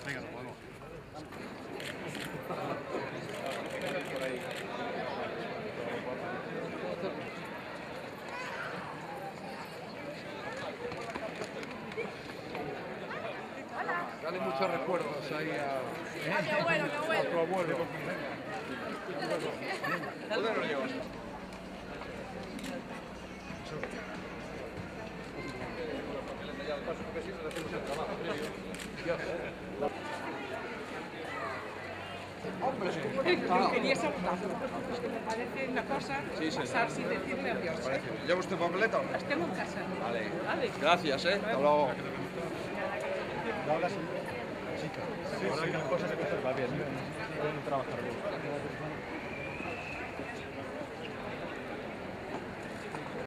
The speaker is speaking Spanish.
Venga, nos vamos. Dale muchos recuerdos ahí a mi abuelo, tu abuelo. ¿Dónde nos llevas? Hombre, Quería saludarlo, porque me parece una cosa pasar sin decirme adiós. ¿lleva usted papeleta? Las tengo en casa. Vale. Vale. Gracias, Hasta luego. No hablas chica. Sí, ahora hay unas cosas que va bien. Pueden trabajar bien.